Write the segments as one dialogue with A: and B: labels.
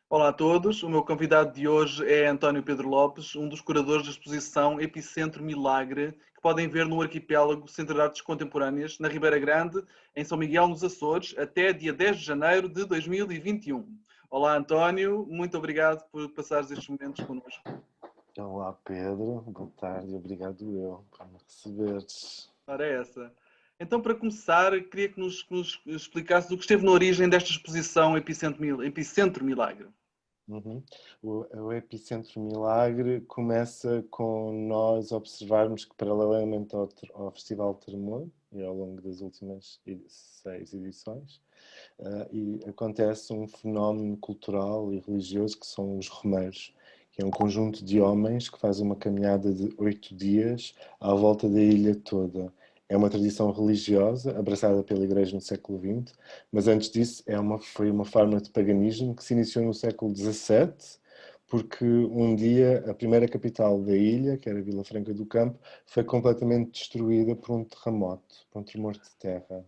A: Olá a todos, o meu convidado de hoje é António Pedro Lopes, um dos curadores da exposição Epicentro Milagre, que podem ver no arquipélago Centro de Artes Contemporâneas, na Ribeira Grande, em São Miguel, nos Açores, até dia 10 de janeiro de 2021. Olá António, muito obrigado por passares estes momentos connosco.
B: Olá Pedro, boa tarde, obrigado eu por me receberes.
A: Ora é essa. Então, para começar, queria que nos explicasse o que esteve na origem desta exposição Epicentro Milagre.
B: Uhum. O Epicentro Milagre começa com nós observarmos que, paralelamente ao Festival Termor, e ao longo das últimas 6 edições, e acontece um fenómeno cultural e religioso que são os romeiros, que é um conjunto de homens que faz uma caminhada de 8 dias à volta da ilha toda. É uma tradição religiosa abraçada pela Igreja no século XX, mas antes disso foi uma forma de paganismo que se iniciou no século XVII, porque um dia a primeira capital da ilha, que era Vila Franca do Campo, foi completamente destruída por um terremoto, por um tremor de terra.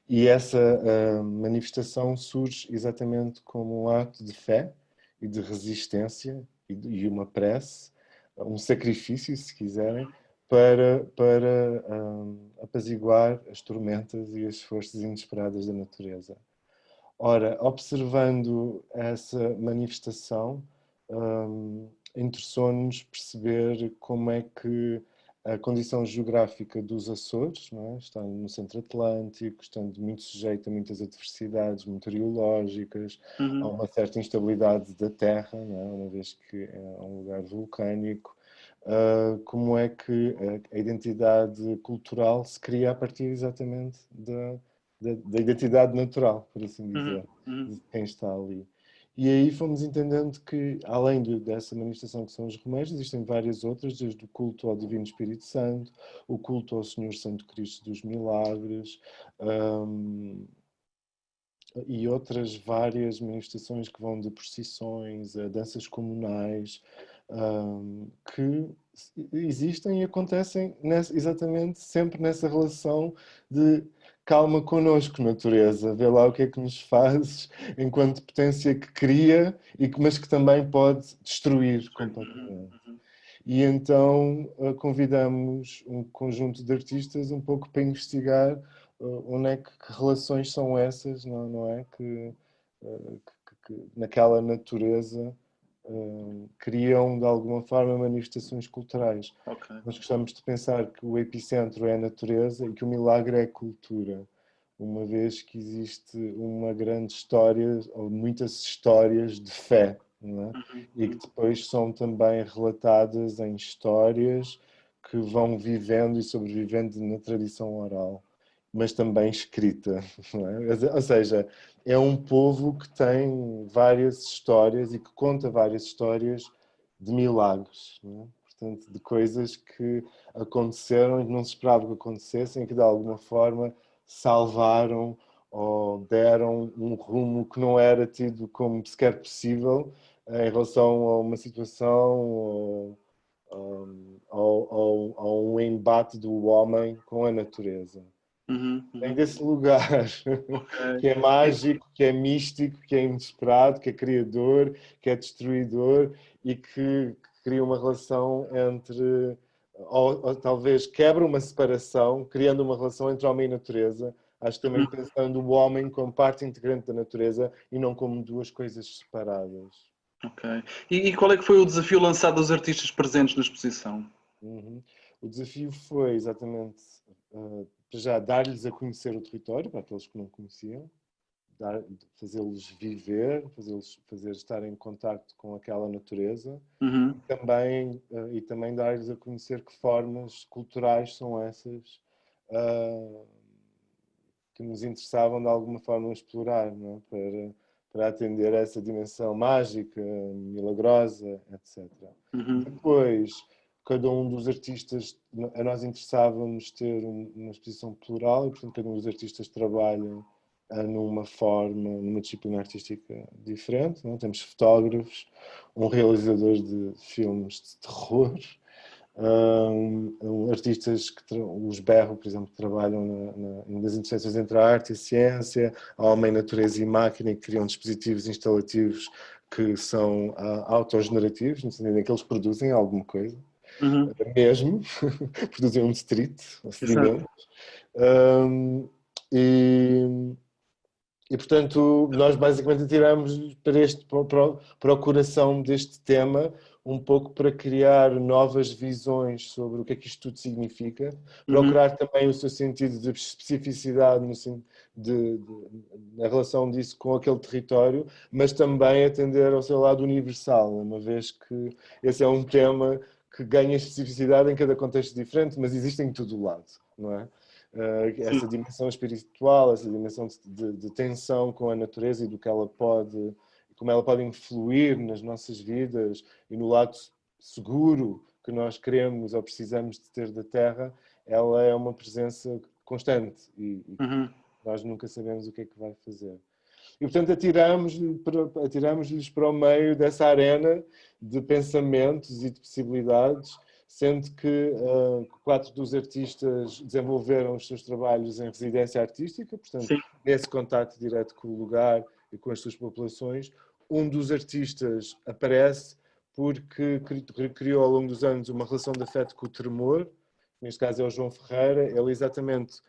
B: E essa manifestação surge exatamente como um ato de fé e de resistência e uma prece, um sacrifício, se quiserem, para apaziguar as tormentas e as forças inesperadas da natureza. Ora, observando essa manifestação, interessou-nos perceber como é que a condição geográfica dos Açores, não é? Estando no centro atlântico, estando muito sujeito a muitas adversidades meteorológicas, a
A: Uhum.
B: uma certa instabilidade da terra, não é? Uma vez que é um lugar vulcânico, como é que a identidade cultural se cria a partir exatamente da identidade natural, por assim
A: Uhum.
B: dizer,
A: Uhum.
B: de quem está ali. E aí fomos entendendo que, além dessa manifestação que são os romeiros, existem várias outras, desde o culto ao Divino Espírito Santo, o culto ao Senhor Santo Cristo dos Milagres, hum, e outras várias manifestações que vão de procissões a danças comunais, que existem e acontecem exatamente sempre nessa relação de calma connosco, natureza, vê lá o que é que nos fazes enquanto potência que cria, mas que também pode destruir
A: Uhum.
B: completamente.
A: Uhum.
B: E então convidamos um conjunto de artistas um pouco para investigar onde é que relações são essas, não é? Que naquela natureza criam de alguma forma manifestações culturais.
A: Ok.
B: Nós gostamos de pensar que o epicentro é a natureza e que o milagre é a cultura, uma vez que existe uma grande história, ou muitas histórias de fé, não é?
A: Uhum.
B: E que
A: Uhum.
B: depois são também relatadas em histórias que vão vivendo e sobrevivendo na tradição oral, mas também escrita, não é? Ou seja, é um povo que tem várias histórias e que conta várias histórias de milagres, não é? Portanto, de coisas que aconteceram e que não se esperava que acontecessem, e que de alguma forma salvaram ou deram um rumo que não era tido como sequer possível em relação a uma situação ou um embate do homem com a natureza.
A: Uhum.
B: Vem
A: Uhum.
B: desse lugar
A: Ok.
B: que é mágico, que é místico, que é inesperado, que é criador, que é destruidor e que cria uma relação entre, ou talvez quebra uma separação, criando uma relação entre homem e natureza. Acho que também pensando o homem como parte integrante da natureza e não como duas coisas separadas.
A: Ok. E qual é que foi o desafio lançado aos artistas presentes na exposição?
B: Uhum. O desafio foi exatamente para já dar-lhes a conhecer o território, para aqueles que não conheciam, fazê-los viver, fazer estar em contacto com aquela natureza
A: Uhum.
B: e também dar-lhes a conhecer que formas culturais são essas uh, que nos interessavam de alguma forma explorar, não é? Para atender a essa dimensão mágica, milagrosa, etc.
A: Uhum.
B: Depois, cada um dos artistas, a nós interessava-nos ter uma exposição plural e, portanto, cada um dos artistas trabalha numa forma, numa disciplina artística diferente. Não é? Temos fotógrafos, um realizador de filmes de terror, Artistas os Berro, por exemplo, trabalham nas intersecções entre a arte e a ciência, a Homem, Natureza e Máquina, que criam dispositivos instalativos que são autogenerativos, no sentido em que eles produzem alguma coisa, mesmo, produzem um distrito, sedimentos. E, portanto, nós basicamente tiramos para o coração deste tema, um pouco para criar novas visões sobre o que é que isto tudo significa, procurar também o seu sentido de especificidade na relação disso com aquele território, mas também atender ao seu lado universal, uma vez que esse é um tema que ganha especificidade em cada contexto diferente, mas existe em todo o lado, não é? Essa dimensão espiritual, essa dimensão de tensão com a natureza e do que ela pode, como ela pode influir nas nossas vidas e no lado seguro que nós queremos ou precisamos de ter da Terra, ela é uma presença constante e nós nunca sabemos o que é que vai fazer. E, portanto, atiramos-lhes para o meio dessa arena de pensamentos e de possibilidades, sendo que 4 dos artistas desenvolveram os seus trabalhos em residência artística, portanto, nesse contato direto com o lugar e com as suas populações. Um dos artistas aparece porque criou ao longo dos anos uma relação de afeto com o tremor, neste caso é o João Ferreira. Ele exatamente,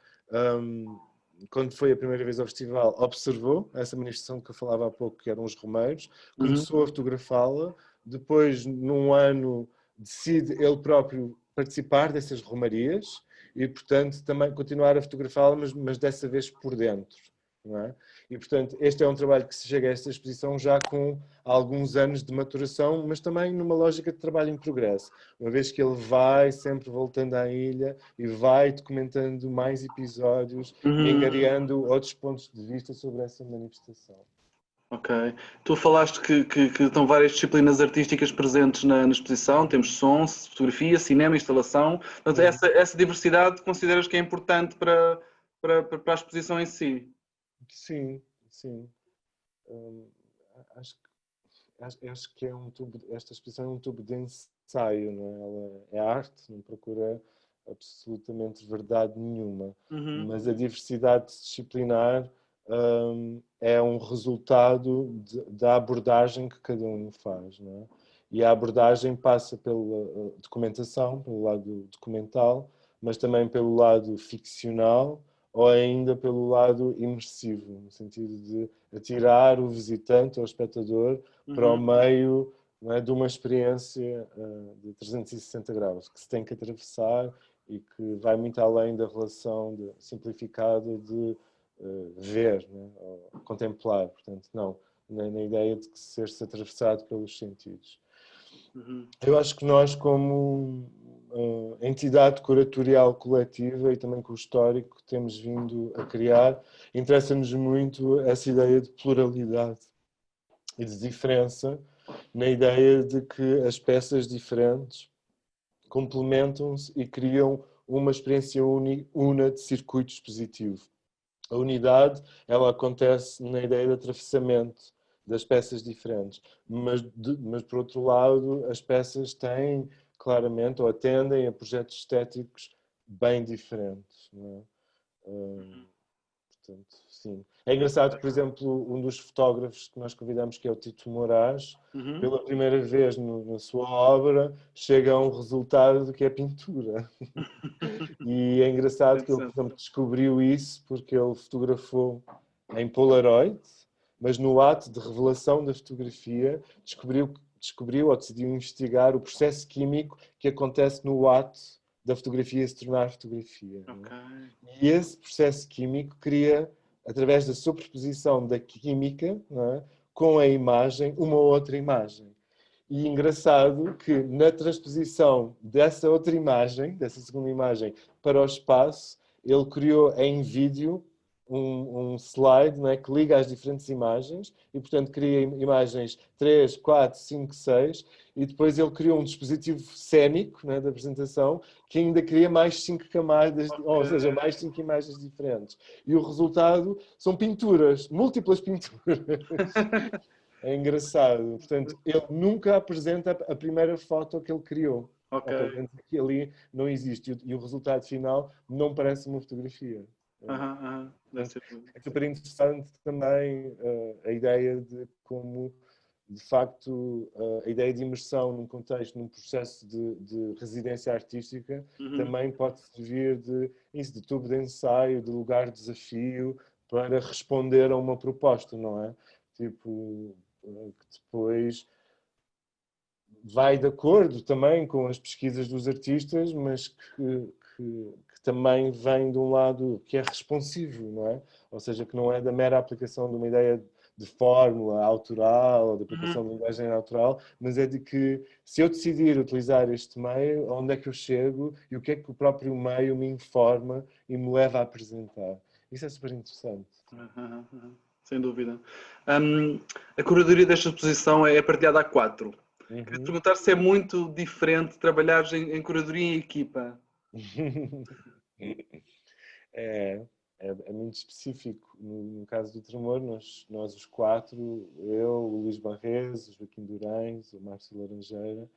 B: quando foi a primeira vez ao festival, observou essa manifestação que eu falava há pouco, que eram os romeiros, começou a fotografá-la, depois, num ano, decide ele próprio participar dessas romarias e, portanto, também continuar a fotografá-la, mas dessa vez por dentro. Não é? E, portanto, este é um trabalho que se chega a esta exposição já com alguns anos de maturação, mas também numa lógica de trabalho em progresso, uma vez que ele vai sempre voltando à ilha e vai documentando mais episódios e angariando outros pontos de vista sobre essa manifestação.
A: Ok. Tu falaste que estão várias disciplinas artísticas presentes na exposição. Temos som, fotografia, cinema, instalação. Portanto, essa diversidade consideras que é importante para a exposição em si?
B: Sim, sim. Acho que esta exposição é um tubo de ensaio, não é? Ela é arte, não procura absolutamente verdade nenhuma, mas a diversidade disciplinar é um resultado da abordagem que cada um faz, não é? E a abordagem passa pela documentação, pelo lado documental, mas também pelo lado ficcional ou ainda pelo lado imersivo, no sentido de atirar o visitante ou o espectador para o meio, não é, de uma experiência de 360 graus, que se tem que atravessar e que vai muito além da relação simplificada de ver, né, ou contemplar. Portanto, não, na ideia de ser-se atravessado pelos sentidos. Eu acho que nós, como entidade curatorial coletiva e também com o histórico que temos vindo a criar, interessa-nos muito essa ideia de pluralidade e de diferença, na ideia de que as peças diferentes complementam-se e criam uma experiência una de circuito expositivo. A unidade, ela acontece na ideia de atravessamento das peças diferentes, mas por outro lado as peças têm claramente ou atendem a projetos estéticos bem diferentes, não é? Portanto, sim. É engraçado que, por exemplo, um dos fotógrafos que nós convidamos, que é o Tito Moraes, pela primeira vez na sua obra, chega a um resultado que é pintura. E é engraçado que ele, por exemplo, descobriu isso porque ele fotografou em Polaroid, mas no ato de revelação da fotografia descobriu ou decidiu investigar o processo químico que acontece no ato da fotografia se tornar fotografia. Okay. E esse processo químico cria, através da sobreposição da química, não é, com a imagem, uma outra imagem. E engraçado que na transposição dessa outra imagem, dessa segunda imagem, para o espaço, ele criou em vídeo um slide, não é, que liga as diferentes imagens e, portanto, cria imagens 3, 4, 5, 6 e depois ele criou um dispositivo cênico, não é, da apresentação que ainda cria mais 5 camadas, ou seja, mais 5 imagens diferentes. E o resultado são pinturas, múltiplas pinturas. É engraçado. Portanto, ele nunca apresenta a primeira foto que ele criou.
A: Ok.
B: Ou pelo menos aqui ali não existe. E o resultado final não parece uma fotografia.
A: Deve ser.
B: É super interessante também a ideia de como, de facto, a ideia de imersão num contexto, num processo de residência artística, também pode servir de tubo de ensaio, de lugar de desafio, para responder a uma proposta, não é? Tipo, que depois vai de acordo também com as pesquisas dos artistas, mas que também vem de um lado que é responsivo, não é? Ou seja, que não é da mera aplicação de uma ideia de fórmula autoral, ou de aplicação de linguagem natural, mas é de que se eu decidir utilizar este meio, onde é que eu chego e o que é que o próprio meio me informa e me leva a apresentar. Isso é super interessante.
A: Sem dúvida. A curadoria desta exposição é partilhada a 4. Queria te perguntar se é muito diferente trabalhar em curadoria em equipa.
B: É muito específico. No caso do Tremor, nós os 4, eu, o Luís Barreto, o Joaquim Durães, o Márcio Laranjeira,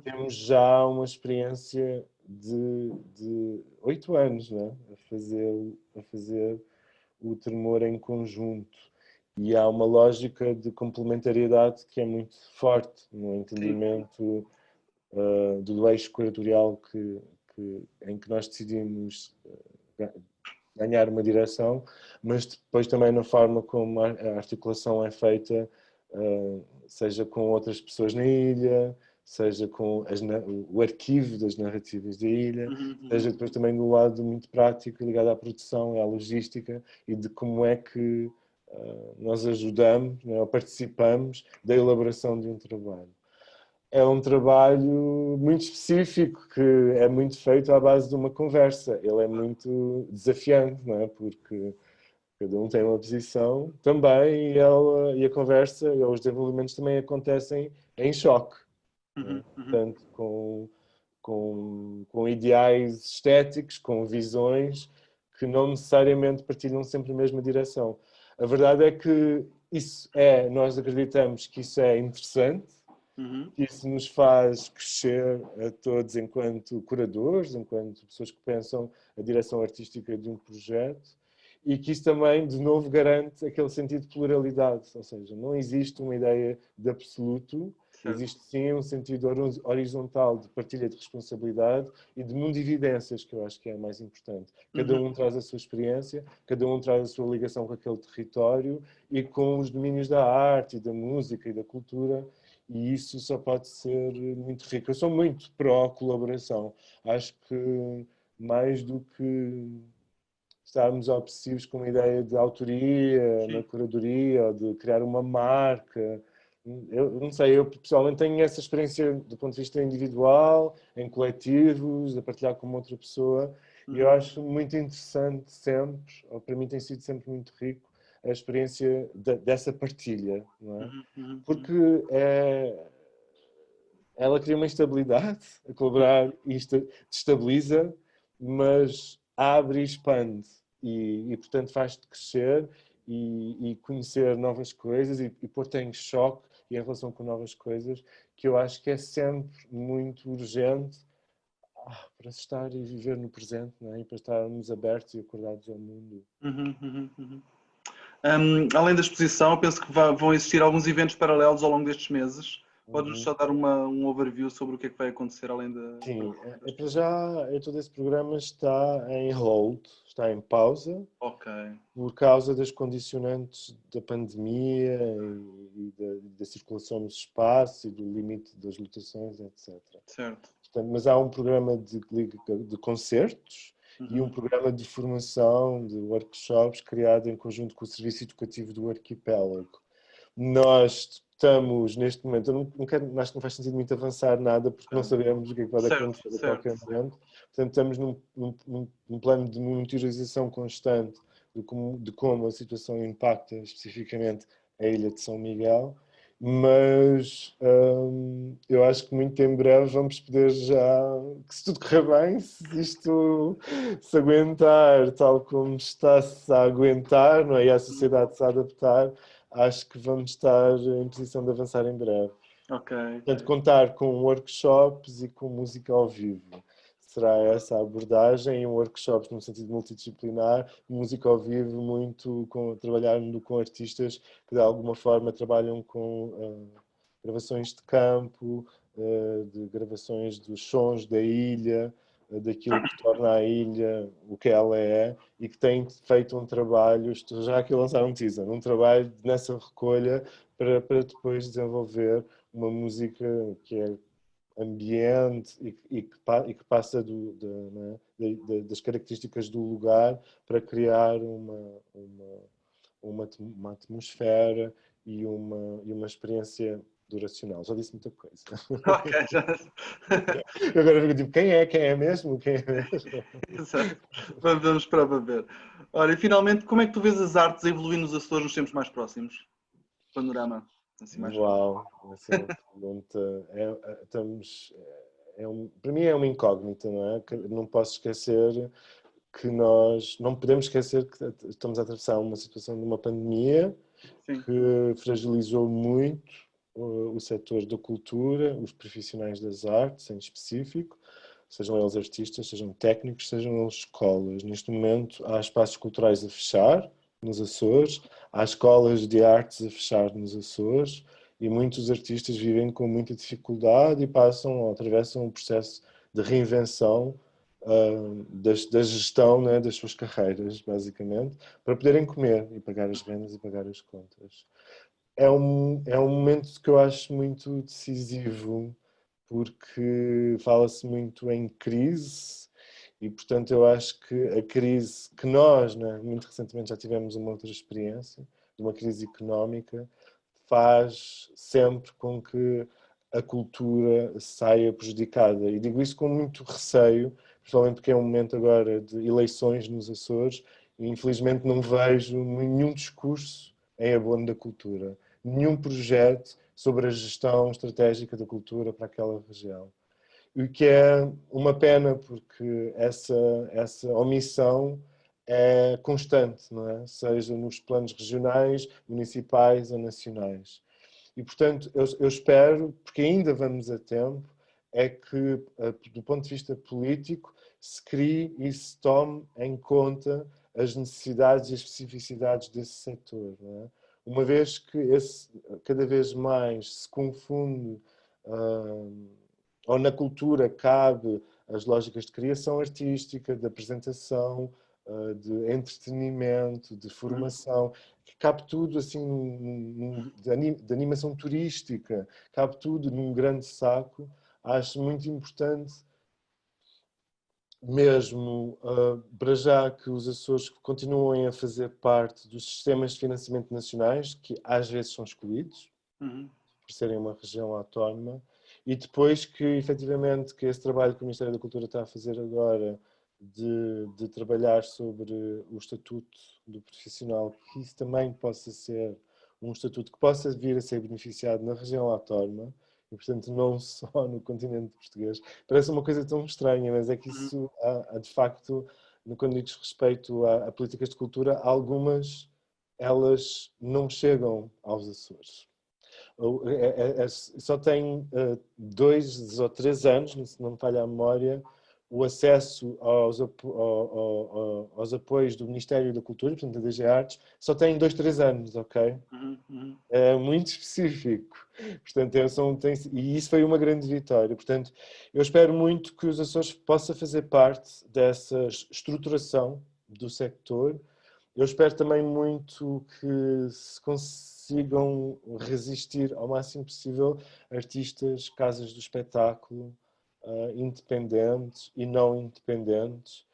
B: temos já uma experiência de 8 anos, né? a fazer o Tremor em conjunto. E há uma lógica de complementariedade que é muito forte no entendimento do eixo curatorial em que nós decidimos ganhar uma direção, mas depois também na forma como a articulação é feita, seja com outras pessoas na ilha, seja com o arquivo das narrativas da ilha, seja depois também do lado muito prático ligado à produção e à logística e de como é que nós ajudamos, né, ou participamos da elaboração de um trabalho. É um trabalho muito específico, que é muito feito à base de uma conversa. Ele é muito desafiante, não é? Porque cada um tem uma posição também e a conversa e os desenvolvimentos também acontecem em choque. Portanto, com ideais estéticos, com visões que não necessariamente partilham sempre a mesma direção. A verdade é que nós acreditamos que isso é interessante, que isso nos faz crescer a todos enquanto curadores, enquanto pessoas que pensam a direção artística de um projeto, e que isso também, de novo, garante aquele sentido de pluralidade, ou seja, não existe uma ideia de absoluto, existe sim um sentido horizontal de partilha de responsabilidade e de mundividências, que eu acho que é mais importante. Cada um traz a sua experiência, cada um traz a sua ligação com aquele território e com os domínios da arte, e da música e da cultura, e isso só pode ser muito rico. Eu sou muito pró-colaboração. Acho que mais do que estarmos obsessivos com uma ideia de autoria, na curadoria, ou de criar uma marca. Eu não sei, eu pessoalmente tenho essa experiência do ponto de vista individual, em coletivos, a partilhar com outra pessoa, e eu acho muito interessante sempre, ou para mim tem sido sempre muito rico, a experiência dessa partilha, não é? Porque ela cria uma estabilidade, a colaborar destabiliza, mas abre e expande e portanto faz-te crescer e conhecer novas coisas e pôr-te em choque e em relação com novas coisas, que eu acho que é sempre muito urgente para se estar e viver no presente, não é? E para estarmos abertos e acordados ao mundo.
A: Além da exposição, eu penso que vão existir alguns eventos paralelos ao longo destes meses. Podes-nos só dar um overview sobre o que é que vai acontecer além da...
B: Sim, para já todo esse programa está em hold, está em pausa, por causa das condicionantes da pandemia e da circulação nos espaços e do limite das lotações, etc.
A: Certo.
B: Portanto, mas há um programa de concertos e um programa de formação, de workshops, criado em conjunto com o Serviço Educativo do Arquipélago. Nós estamos, neste momento, acho que não faz sentido muito avançar nada, porque não sabemos o que é que pode acontecer a qualquer momento. Portanto, estamos num plano de monitorização constante de como a situação impacta especificamente a ilha de São Miguel, mas eu acho que muito em breve vamos poder já, que se tudo correr bem, se isto se aguentar tal como está-se a aguentar, não é? E a sociedade se a adaptar, acho que vamos estar em posição de avançar em breve.
A: Ok.
B: Portanto, contar com workshops e com música ao vivo. Será essa a abordagem, workshops no sentido multidisciplinar, música ao vivo, muito trabalhando com artistas que de alguma forma trabalham com gravações de campo, de gravações dos sons da ilha, daquilo que torna a ilha o que ela é, e que têm feito um trabalho, estou já aqui a lançar um teaser, um trabalho nessa recolha para depois desenvolver uma música que é ambiente e que passa né, das características do lugar para criar uma atmosfera e uma experiência duracional. Já disse muita coisa.
A: Ok, já.
B: Agora fico tipo, quem é mesmo? Quem é mesmo?
A: Exato. Vamos esperar para ver. Ora, e finalmente, como é que tu vês as artes a evoluir nos Açores nos tempos mais próximos? Panorama, assim mais geral.
B: Uau, essa é uma pergunta. Para mim é uma incógnita, não é? Que não posso esquecer que nós não podemos esquecer que estamos a atravessar uma situação de uma pandemia
A: Sim.
B: que fragilizou muito o setor da cultura, os profissionais das artes em específico, sejam eles artistas, sejam técnicos, sejam eles escolas. Neste momento há espaços culturais a fechar nos Açores, há escolas de artes a fechar nos Açores e muitos artistas vivem com muita dificuldade e passam ou atravessam um processo de reinvenção da gestão, né, das suas carreiras, basicamente, para poderem comer e pagar as rendas e pagar as contas. É um momento que eu acho muito decisivo, porque fala-se muito em crise e, portanto, eu acho que a crise que nós, né, muito recentemente já tivemos uma outra experiência, de uma crise económica, faz sempre com que a cultura saia prejudicada. E digo isso com muito receio, principalmente porque é um momento agora de eleições nos Açores e infelizmente não vejo nenhum discurso em abono da cultura, nenhum projeto sobre a gestão estratégica da cultura para aquela região. O que é uma pena, porque essa omissão é constante, não é? Seja nos planos regionais, municipais ou nacionais. E, portanto, eu espero, porque ainda vamos a tempo, é que, do ponto de vista político, se crie e se tome em conta as necessidades e as especificidades desse setor. Não é? Uma vez que cada vez mais se confunde, ou na cultura cabe as lógicas de criação artística, de apresentação, de entretenimento, de formação, que cabe tudo assim de animação turística, cabe tudo num grande saco. Acho muito importante mesmo, para já, que os Açores continuem a fazer parte dos sistemas de financiamento nacionais, que às vezes são excluídos, por serem uma região autónoma, e depois que, efetivamente, que esse trabalho que o Ministério da Cultura está a fazer agora de trabalhar sobre o estatuto do profissional, que isso também possa ser um estatuto que possa vir a ser beneficiado na região autónoma, e, portanto, não só no continente português. Parece uma coisa tão estranha, mas é que isso, de facto, quando diz respeito a políticas de cultura, algumas, elas não chegam aos Açores. Só tem 2 ou 3 anos, se não me falha a memória, o acesso aos apoios do Ministério da Cultura, portanto da DG Artes, só tem 2, 3 anos, ok? É muito específico. Portanto, e isso foi uma grande vitória. Portanto, eu espero muito que os Açores possam fazer parte dessa estruturação do sector. Eu espero também muito que se consigam resistir ao máximo possível artistas, casas do espetáculo, independentes e não independentes,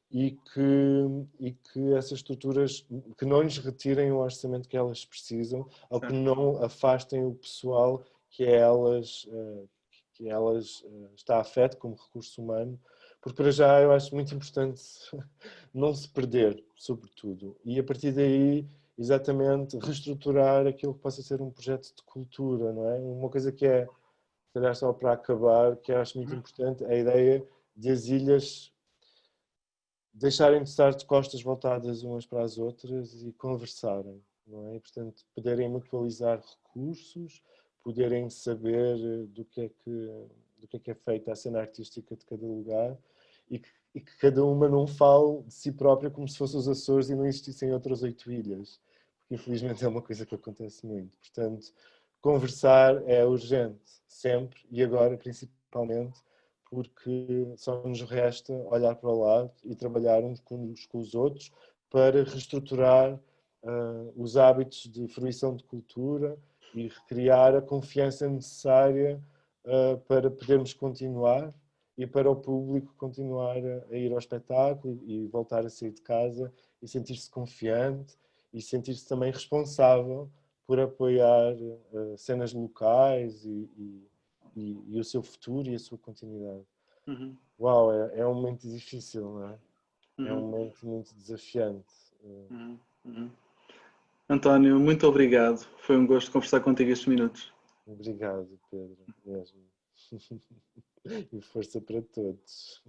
B: e que essas estruturas que não lhes retirem o orçamento que elas precisam, ou que não afastem o pessoal que elas está afeto como recurso humano, porque para já eu acho muito importante não se perder, sobretudo, e a partir daí exatamente reestruturar aquilo que possa ser um projeto de cultura, não é? Uma coisa que é, se calhar só para acabar, que eu acho muito importante, é a ideia de as ilhas deixarem de estar de costas voltadas umas para as outras e conversarem, não é? E, portanto, poderem mutualizar recursos, poderem saber do que é feita a cena artística de cada lugar e que cada uma não fale de si própria como se fossem os Açores e não existissem outras 8 ilhas, porque infelizmente é uma coisa que acontece muito. Portanto, conversar é urgente, sempre, e agora principalmente, porque só nos resta olhar para o lado e trabalhar uns com os outros para reestruturar os hábitos de fruição de cultura e recriar a confiança necessária para podermos continuar e para o público continuar a ir ao espetáculo e voltar a sair de casa e sentir-se confiante e sentir-se também responsável por apoiar cenas locais e o seu futuro e a sua continuidade.
A: Uhum.
B: Uau, é um momento difícil, não é? É um
A: Uhum.
B: momento muito desafiante.
A: Uhum. Uhum. António, muito obrigado. Foi um gosto conversar contigo estes minutos.
B: Obrigado, Pedro, mesmo. E força para todos.